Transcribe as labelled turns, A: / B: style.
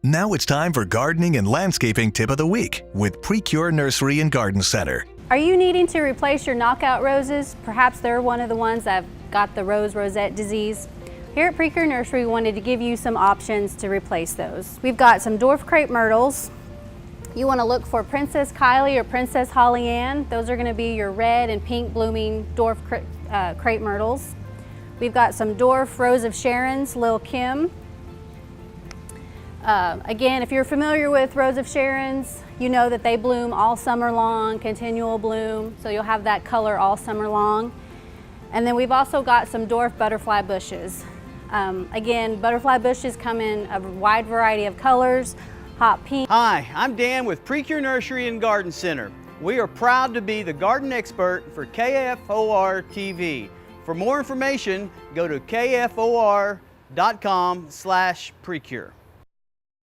A: Now it's time for gardening and landscaping tip of the week with Precure Nursery and Garden Center.
B: Are you needing to replace your knockout roses? Perhaps they're one of the ones that have got the rosette disease. Here at Precure Nursery, we wanted to give you some options to replace those. We've got some dwarf crepe myrtles. You want to look for Princess Kylie or Princess Holly Ann. Those are going to be your red and pink blooming dwarf crepe myrtles. We've got some dwarf Rose of Sharons, Lil'Kim. Again, if you're familiar with Rose of Sharons, you know that they bloom all summer long, continual bloom, so you'll have that color all summer long. And then we've also got some dwarf butterfly bushes. Again, butterfly bushes come in a wide variety of colors, hot pink.
C: Hi, I'm Dan with Precure Nursery and Garden Center. We are proud to be the garden expert for KFOR TV. For more information, go to kfor.com/Precure.